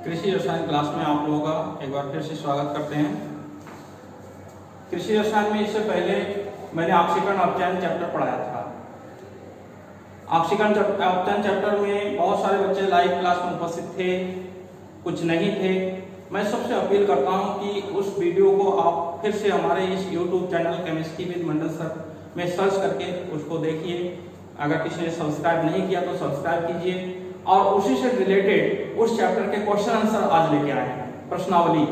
कृषि रसायन क्लास में आप लोगों का एक बार फिर से स्वागत करते हैं। कृषि रसायन में इससे पहले मैंने ऑक्सीकरण अपचयन चैप्टर पढ़ाया था। ऑक्सीकरण अपचयन चैप्टर में बहुत सारे बच्चे लाइव क्लास में उपस्थित थे, कुछ नहीं थे। मैं सबसे अपील करता हूं कि उस वीडियो को आप फिर से हमारे इस YouTube channel chemistry with Mandal sir में सर्च करके उसको देखिए। अगर किसी ने सब्सक्राइब नहीं किया तो सब्सक्राइब कीजिए और उसी से रिलेटेड उस चैप्टर के क्वेश्चन आंसर आज लेके आए हैं, प्रश्नावली।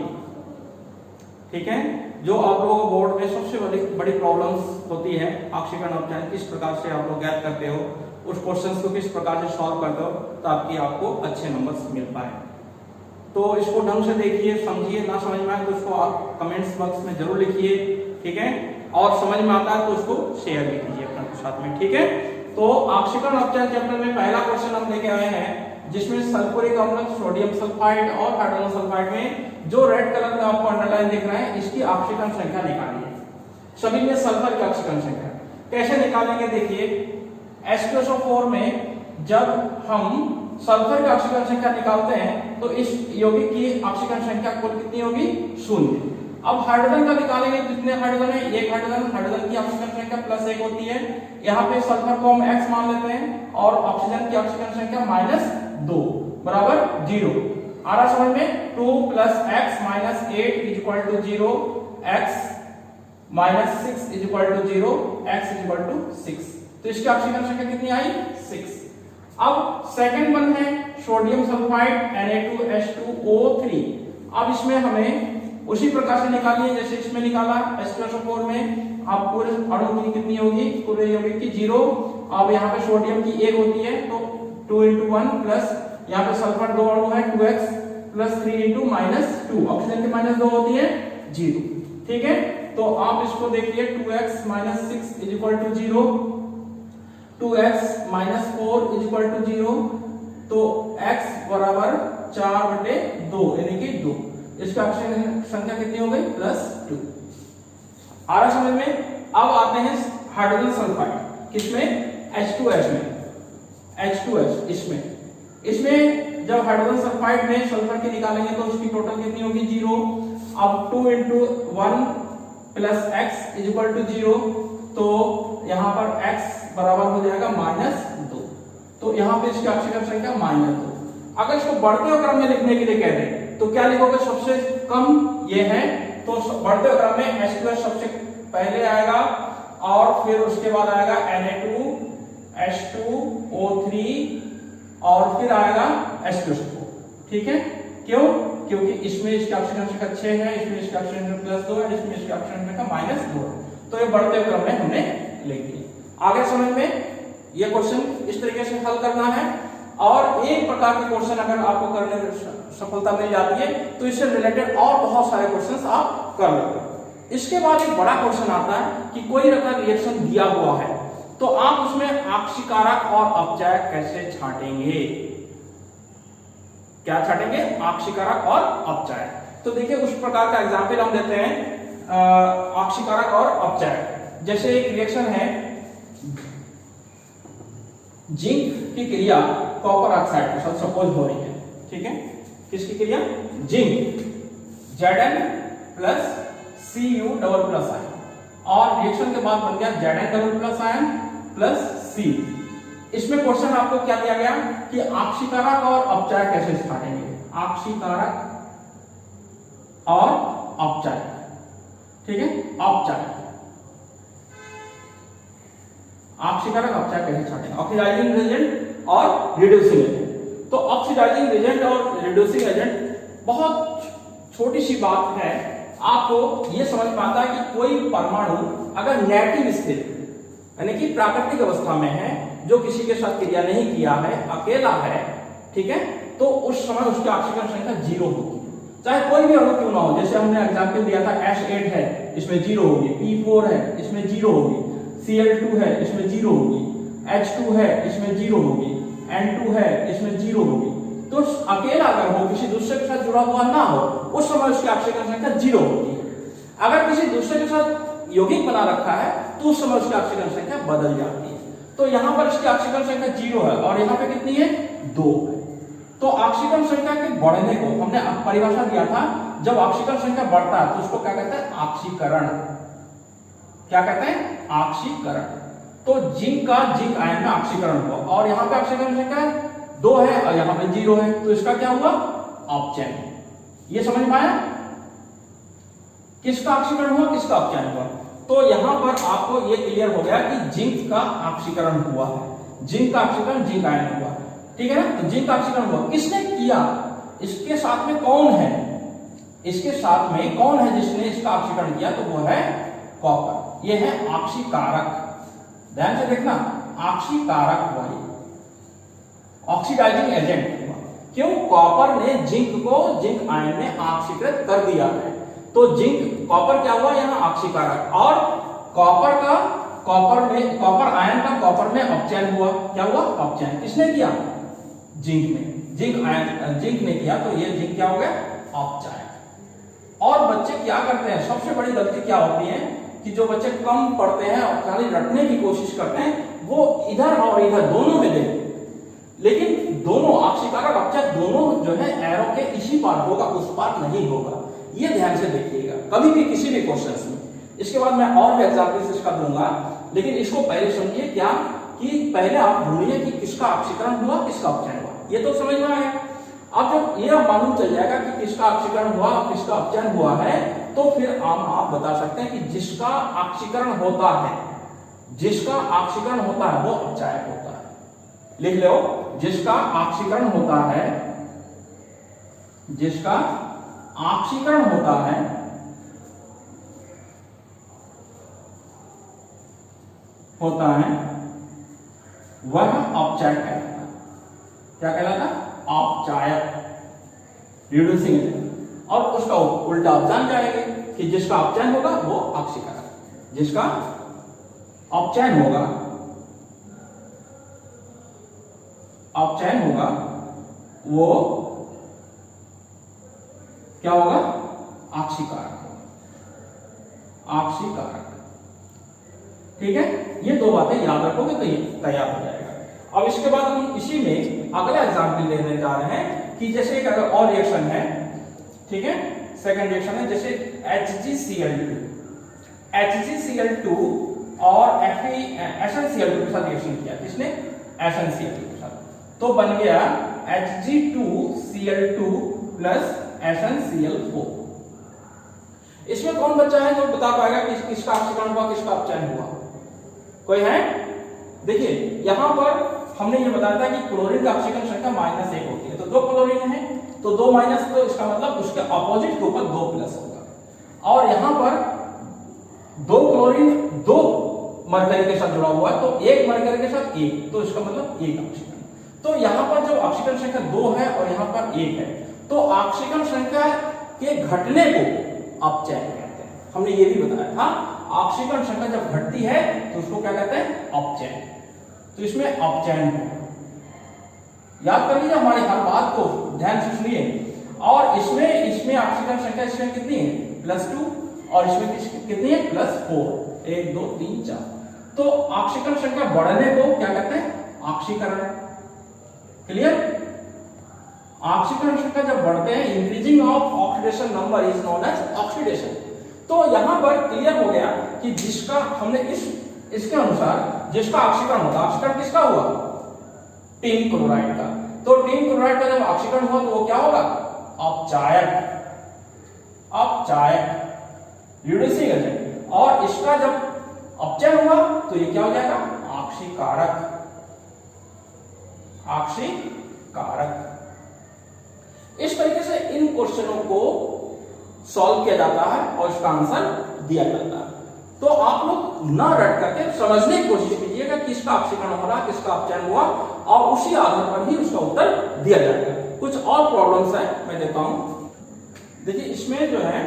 ठीक है, जो आप लोगों को बोर्ड में सबसे बड़ी प्रॉब्लम्स होती है ऑक्सीकरण अपचयन किस प्रकार से आप लोग ज्ञात करते हो, उस क्वेश्चंस को किस प्रकार से सॉल्व करते हो ताकि आपको अच्छे नंबर्स मिल पाए। तो इसको ढंग से देखिए, समझिए। ना समझ में आए तो उसको आप कमेंट्स बॉक्स में जरूर लिखिए, ठीक है। और समझ में आता है तो उसको शेयर भी कीजिए अपने साथ में, ठीक है। तो ऑक्सीकरण अपचयन चैप्टर में पहला क्वेश्चन हम लेके आए हैं जिसमें सल्फ्यूरिक अम्ल, सोडियम सल्फाइड और हाइड्रोजन सल्फाइड में जो रेड कलर में आपको अंडरलाइन दिख रहा है इसकी ऑक्सीकरण संख्या निकालिए। सभी में सल्फर की ऑक्सीकरण संख्या कैसे निकालेंगे देखिए। H2SO4 में जब हम सल्फर की ऑक्सीकरण संख्या निकालते हैं तो इस यौगिक की ऑक्सीकरण संख्या कुल कितनी होगी? 0। अब हाइड्रोजन का निकालेंगे, कितने हाइड्रोजन है? एक हाइड्रोजन की ऑक्सीकरण संख्या +1 होती है। यहाँ पे सल्फर को हम X मान लेते हैं और ऑक्सीजन की ऑक्सीकरण संख्या -2 बराबर 0। आ रहा समझ में? 2 + X - 8 = 0, X - 6 = 0, X = 6। तो इसकी ऑक्सीकरण संख्या कितनी आई? 6। अब सेकंड वन है सोडियम सल्फाइड Na2H2O3। अब इसमें हमें उसी प्रकार से निकालिए जैसे इसमें निकाला। H2SO4 में आप पूरे अणु की कितनी होगी? पूरे यौगिक की 0। अब यहाँ पे सोडियम की 1 होती है तो 2 × 1 प्लस यहाँ पे सल्फर 2 अणु है 2x प्लस 3 × -2, ऑक्सीजन की -2 होती है 0, ठीक है। तो आप इसको देखिए 2x - 6 = 0, 2x - 4 = 0, तो x बराबर 4/2 यानी कि 2। इसकी ऑक्सीजन संख्या कितनी हो गई? +2। आ रहा समझ में? अब आते हैं हाइड्रोजन सल्फाइड, किसमें? H2S में। H2S इसमें जब हाइड्रोजन सल्फाइड में सल्फर की निकालेंगे तो उसकी टोटल कितनी होगी? 0। अब 2 × 1 प्लस x = 0, तो यहाँ पर x बराबर हो जाएगा -2। तो यहाँ पे इसकी ऑक्सीजन संख्या -2। अगर इसको बढ़ते हुए क्रम में लिखने के लिए कह दें तो क्या लिखोगे? सबसे कम ये है तो बढ़ते हुए क्रम में H2S सबसे पहले आएगा और फिर उसके बाद आएगा Na2H2O3 और फिर आएगा H2SO4, ठीक है। क्यों? क्योंकि इसमें इसकी ऑक्सीजन संख्या 6 है, इसमें इसकी ऑक्सीजन संख्या +2 है, इसमें इसकी ऑक्सीजन संख्या -2 है। तो ये बढ़ते हुए क्रम में हमने लिख दिया। आगे समझ में? ये क्वेश्चन इस तरीके से हल करना है और एक प्रकार के क्वेश्चन अगर आपको करने में सफलता मिल जाती है तो इससे रिलेटेड और बहुत सारे क्वेश्चंस आप कर लेते। इसके बाद एक बड़ा क्वेश्चन आता है कि कोई रखा रिएक्शन दिया हुआ है तो आप उसमें ऑक्सीकारक और अपचायक कैसे छांटेंगे? क्या छांटेंगे? ऑक्सीकारक और अपचायक। तो देखिए उस प्रकार का एग्जांपल हम देते हैं ऑक्सीकारक और अपचायक। जैसे एक रिएक्शन है जिंक की क्रिया कॉपर ऑक्साइड के साथ सपोज हो रही है, ठीक है। किसकी क्रिया? जिंक Zn + Cu++ और रिएक्शन के बाद बन गया Zn++ C। इसमें क्वेश्चन आपको क्या दिया गया कि ऑक्सीकारक और अपचायक कैसे छांटेंगे? ऑक्सीकारक और अपचायक, ठीक है। अपचायक, ऑक्सीकारक अपचायक कैसे छांटेंगे? ऑक्सीडाइजिंग एजेंट और रिड्यूसिंग एजेंट। तो ऑक्सीडाइजिंग एजेंट और रिड्यूसिंग एजेंट बहुत छोटी सी बात है, आपको यह समझ में आता है कि कोई परमाणु अगर नेगेटिव स्थिति यानी कि प्राकृतिक अवस्था में है, जो किसी के साथ क्रिया नहीं किया है, अकेला है, ठीक है, तो उस समय उसकी ऑक्सीकरण संख्या 0 होगी, चाहे कोई भी अणु क्यों ना हो। जैसे हमने एग्जांपल दिया था H8 है, इसमें 0 होगी, P4 है, इसमें 0 होगी, Cl2 है, इसमें 0 होगी, H2 है, इसमें 0 होगी, N2 है, इसमें 0 होगी। तो अकेला अगर हो, किसी दूसरे के साथ जुड़ा हुआ ना हो, उस समय उसकी ऑक्सीकरण संख्या 0 होती है। अगर किसी दूसरे के साथ यौगिक बना रखा है तो उस समय उसकी ऑक्सीकरण संख्या बदल जाती है। तो यहाँ पर इसकी ऑक्सीकरण संख्या 0 है और यहाँ पे कितनी है? 2 है। तो ऑक्सीकरण संख्या के बढ़ने को हमने परिभाषा दिया था, जब ऑक्सीकरण संख्या बढ़ता है तो उसको क्या कहते हैं? ऑक्सीकरण। क्या कहते हैं? ऑक्सीकरण। तो जिंक का जिंक आयन में ऑक्सीकरण हुआ और यहाँ पे ऑक्सीकरण संख्या 2 है और यहाँ पे 0 है, तो इसका क्या हुआ? अपचयन। ये समझ में आया? किसका ऑक्सीकरण हुआ, किसका अपचयन हुआ? तो यहाँ पर आपको ये क्लियर हो गया कि जिंक का ऑक्सीकरण हुआ है, जिंक का ऑक्सीकरण जिंक आयन हुआ, ठीक है ना? तो जिंक का ऑक्सीकरण हुआ, किसने किया? इसके साथ में कौन है? इसके साथ में कौन है जिसने इसका ऑक्सीकरण किया? तो वो है कॉपर। ये है ऑक्सीकारक। ध्यान से देखना, ऑक्सीकारक हुआ, ऑक्सीडाइजिंग एजेंट हुआ। क्यों? कॉपर ने जिंक को जिंक आयन में ऑक्सीकृत कर दिया है, तो जिंक कॉपर क्या हुआ? यहाँ ऑक्सीकारक। और कॉपर आयन का कॉपर में अपचयन हुआ। क्या हुआ? अपचयन। किसने किया? जिंक में, जिंक आयन जिंक ने किया, तो ये जिंक क्या हो गया? अपचयन। और बच्चे क्या करते हैं? सबसे बड़ी गलती क्या होती है कि जो बच्चे कम पढ़ते हैं और खाली रटने की कोशिश करते हैं, वो इधर और इधर दोनों में देखते, लेकिन दोनों ऑक्सीकारक अपचयन दोनों जो है एरो के इसी पार होगा, उस पार नहीं होगा। ये ध्यान से देखिएगा कभी भी किसी भी क्वेश्चन में। इसके बाद मैं और भी एग्जाम्पल्स इसका दूंगा, लेकिन इसको पहले समझिए क्या कि पहले आप ढूंढिए कि किसका ऑक्सीकरण हुआ, किसका अपचयन हुआ। ये तो समझ में आ गया। अब जब ये मालूम चल जाएगा कि किसका ऑक्सीकरण हुआ और किसका अपचयन हुआ है, तो फिर आप बता सकते हैं कि जिसका ऑक्सीकरण होता है, जिसका ऑक्सीकरण होता है वो अपचायक होता है। लिख लो, जिसका ऑक्सीकरण होता है, जिसका ऑक्सीकरण होता है वह अपचायक कहलाता है। क्या कहलाता? अपचायक, रिड्यूसिंग एजेंट। और उसका उल्टा आप जान जाएंगे कि जिसका अपचयन होगा वो ऑक्सीकरण, जिसका अपचयन होगा वो क्या होगा? ऑक्सीकारक, ऑक्सीकारक। ठीक है, ये दो बातें याद रखोगे तो ये तैयार हो जाएगा। अब इसके बाद हम इसी में अगला एग्जाम्पल लेने जा रहे हैं कि जैसे एक अगर और रिएक्शन है, ठीक है, सेकंड रिएक्शन है, जैसे HgCl2, HgCl2 और FeSnCl2 के साथ रिएक्शन किया, किसने? SnCl2 के साथ, तो बन गया Hg2Cl2 प्लस SnCl4। इसमें कौन बच्चा है जो बता पाएगा कि किसका ऑक्सीकरण हुआ, किसका अपचयन हुआ? कोई है? देखिए यहां पर हमने ये बताया था कि क्लोरीन का ऑक्सीकरण संख्या -1 होती है, तो 2 क्लोरीन है तो 2 माइनस, तो इसका मतलब उसके ऑपोजिट के ऊपर 2 प्लस होगा। और यहां पर 2 क्लोरीन 2 मरकरी के साथ जुड़ा हुआ है, तो 1 मरकरी के साथ 1, तो इसका मतलब 1 ऑक्सीकरण। तो यहां पर जो ऑक्सीकरण संख्या 2 है और यहां पर 1 है, तो ऑक्सीकरण संख्या के घटने को अपचयन कहते हैं। हमने ये भी बताया था, ऑक्सीकरण संख्या जब घटती है तो उसको क्या कहते हैं? अपचयन। तो इसमें अपचयन है, याद कर लीजिए हमारी हर बात को, ध्यान से सुनिए। और इसमें ऑक्सीकरण संख्या इसमें कितनी है? +2, और इसमें कितनी है? +4। 1 2 3 4। तो ऑक्सीकरण संख्या बढ़ने को क्या कहते हैं? ऑक्सीकरण। क्लियर? ऑक्सीकरण संख्या जब बढ़ते हैं, increasing of oxidation number is known as oxidation. तो यहां पर क्लियर हो गया कि जिसका हमने इसके अनुसार जिसका ऑक्सीकरण होगा, ऑक्सीकरण किसका हुआ? टिन क्लोराइड का। तो टिन क्लोराइड का जब ऑक्सीकरण हुआ तो वो क्या होगा? अपचायक, अपचायक, रिड्यूसिंग एजेंट। और इसका जब अपचयन हुआ तो ये क्या हो जाएगा? ऑक्सीकारक, ऑक्सीकारक। इस तरीके से इन क्वेश्चनों को सॉल्व किया जाता है और इसका आंसर दिया जाता है। तो आप लोग ना रट करके समझने की कोशिश कीजिएगा किसका ऑक्सीकरण हो रहा, किसका अपचयन हुआ, और उसी आधार पर ही उसका उत्तर दिया जाएगा। कुछ और प्रॉब्लम्स है, मैं देता हूं। देखिए इसमें जो है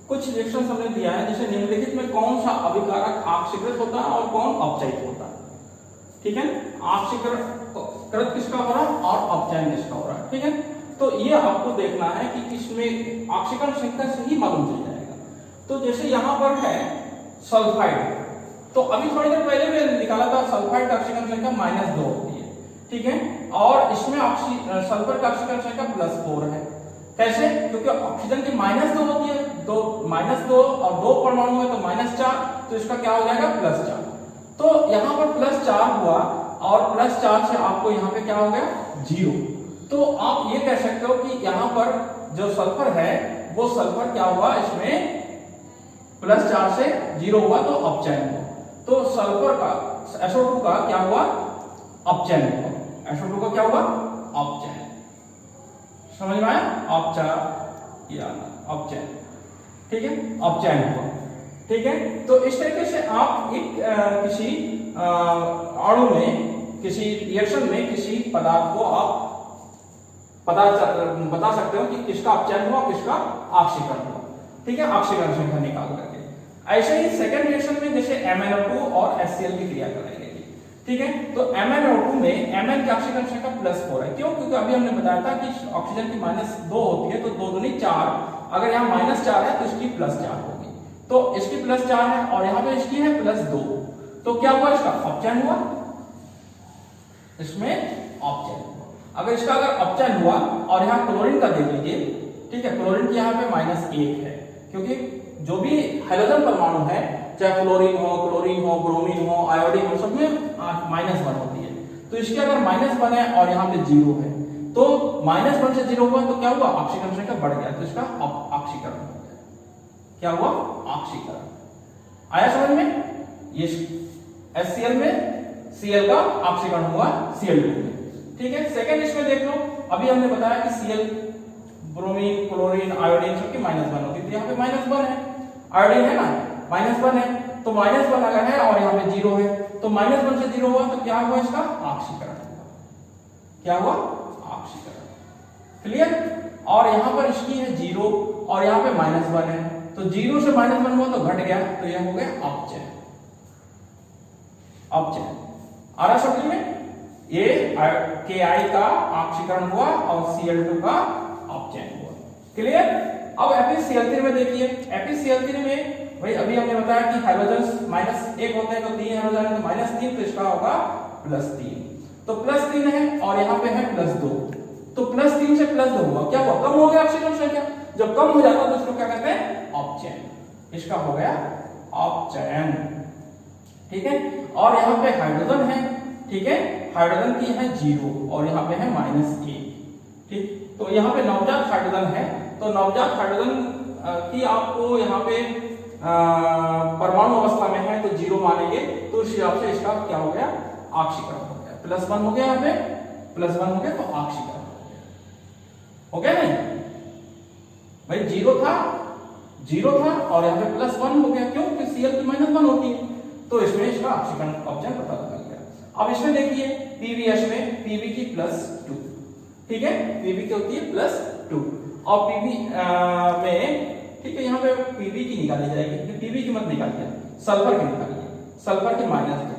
कुछ रिएक्शन हमने दिया है, जैसे निम्नलिखित में कौन सा अभिकारक ऑक्सीकृत होता है और कौन अपचयित होता है। ठीक है, ऑक्सीकृत किसका हो रहा है और अपचयन किसका हो रहा है। ठीक है, तो ये आपको देखना है कि इसमें ऑक्सीकरण संख्या से ही मालूम चल जाएगा। तो जैसे यहां पर है सल्फाइड, तो अभी थोड़ी देर पहले मैंने निकाला था सल्फाइड का ऑक्सीकरण संख्या -2 होती है, ठीक है। और इसमें सल्फर का ऑक्सीकरण संख्या +4 है। कैसे? क्योंकि ऑक्सीजन की -2 होती है, -2 और 2 परमाणु है तो -4, तो इसका क्या हो जाएगा +4। तो यहाँ पर +4 हुआ और +4 से आपको यहाँ पे क्या हो गया 0। तो आप ये कह सकते हो कि यहाँ पर जो सल्फर है वो सल्फर क्या हुआ, इसमें +4 से 0 हुआ तो अपचयन हुआ। तो सल्फर का SO2 का क्या हुआ, अपचयन हुआ। SO2 का क्या हुआ, अपचयन। समझ में आया? अपचयन, ठीक है, अपचयन हुआ। ठीक है। तो इस तरीके से आप एक किसी अणु में, किसी रिएक्शन में किसी पदार्थ को आप बता सकते हो कि किसका अपचयन हुआ, किसका ऑक्सीकरण हुआ। ठीक है, ऑक्सीकरण संख्या निकाल करके। ऐसे ही सेकंड रिएक्शन में जैसे MnO2 और HCl की क्रिया कराई गई। ठीक है। तो MnO2 में Mn की ऑक्सीकरण संख्या +4 है। क्यों? क्योंकि अभी हमने बताया था कि ऑक्सीजन की -2 होती है तो 2 दूनी 4, अगर यहाँ -4 है तो इसकी +4 होगी। तो इसकी +4 है और यहाँ पे इसकी है +2, तो क्या हुआ, इसका अपचयन हुआ, इसमें अपचयन हुआ। अगर इसका अपचयन हुआ और यहाँ क्लोरीन का देख लीजिए, ठीक है, क्लोरीन की यहाँ पे -1 है, क्योंकि जो भी हाइड्रोजन परमाणु है, चाहे फ्लोरीन हो, क्लोरीन हो, ब्रोमीन हो, आयोडीन हो, सब में -1 होती है। तो इसके अगर -1 है और यहाँ पे 0 है, तो -1 से 0 हुआ तो क्या हुआ, ऑक्सीकरण संख्या बढ़ गया, तो इसका ऑक्सीकरण हो गया। क्या हुआ, ऑक्सीकरण। आया समझ में? ये HCl में Cl का ऑक्सीकरण हुआ Cl2 में। ठीक है। सेकंड इसमें देख लो, अभी हमने बताया कि Cl, ब्रोमीन, क्लोरीन, आयोडीन सबकी -1 होती है, यहाँ पे -1 है, आयोडीन है ना, -1 है, तो -1 अगर है और यहाँ पे 0 है, तो -1 से 0 हुआ तो क्या हुआ, इसका ऑक्सीकरण हुआ। क्या हुआ, ऑक्सीकरण। क्लियर? और यहाँ पर इसकी है 0 और यहाँ पे -1 है, तो 0 से -1 हुआ तो घट गया, तो यह हो गया अपचयन। अपचयन आ रहा समझ में? ये Ki का ऑक्सीकरण हुआ और Cl2 का अपचयन हुआ। क्लियर? अब FeCl3 में देखिए, FeCl3 में भाई अभी हमने बताया कि हाइड्रोजन -1 होते हैं तो 3 हाइड्रोजन है तो -3, तो इसका होगा +3, तो +3 है और यहाँ पे है +2, तो +3 से +2 हुआ, क्या हुआ, कम हो गया ऑक्सीकरण संख्या। जब कम हो जाता है तो इसको क्या कहते हैं, अपचयन। इसका हो गया अपचयन। ठीक है। और यहाँ पे हाइड्रोजन है, ठीक है, हाइड्रोजन की है 0 और यहाँ पे है -1। ठीक, तो यहाँ पे नवजात हाइड्रोजन है, तो नवजात हाइड्रोजन की आपको यहाँ पे परमाणु अवस्था में है तो 0 मानेंगे, तो उस हिसाब से इसका क्या हो गया, ऑक्सीकरण हो गया। +1 हो गया, यहाँ पे +1 हो गया तो ऑक्सीकरण हो गया नहीं भाई, 0 था और यहाँ पे +1 हो गया। क्यों? क्योंकि Cl की -1 होती है, तो इसमें इसका ऑक्सीकरण अपचयन पता लग गया। अब इसमें देखिए PbH में Pb की +2, ठीक है, Pb की होती है +2 और Pb में, ठीक है, यहाँ पे Pb की निकाली जाएगी, Pb की मत निकालिए, सल्फर की निकालिए, सल्फर की -2,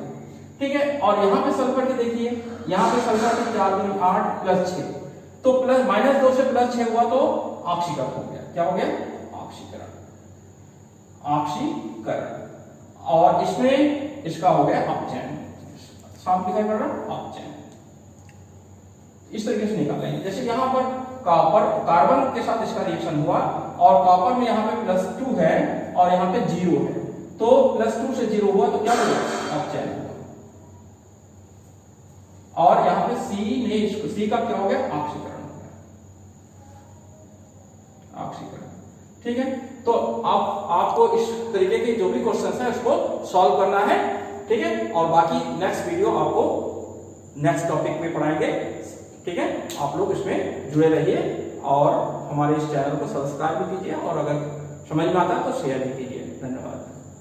ठीक है। और यहाँ पे सल्फर की देखिए, यहाँ पे सल्फर की 4 दूनी 8 +6, तो -2 से +6 हुआ तो ऑक्सीकरण हो गया। क्या हो गया, ऑक्सीकरण, ऑक्सीकरण। और इसमें इसका हो गया अपचयन, साफ दिखाई पड़ रहा, अपचयन। इस तरीके से निकालेंगे। जैसे यहाँ पर कार्बन के साथ इसका रिएक्शन हुआ और कॉपर में यहाँ पे +2 है और यहाँ पे 0 है, तो +2 से 0 हुआ तो क्या हुआ, अपचयन हुआ। और यहाँ पे C का क्या हो गया, ऑक्सीकरण हो गया, ऑक्सीकरण। ठीक है। तो आपको इस तरीके के जो भी क्वेश्चन है उसको सॉल्व करना है, ठीक है। और बाकी नेक्स्ट वीडियो आपको नेक्स्ट टॉपिक में पढ़ाएंगे, ठीक है। आप लोग इसमें जुड़े रहिए और हमारे इस चैनल को सब्सक्राइब भी कीजिए और अगर समझ में आता है तो शेयर भी कीजिए। धन्यवाद।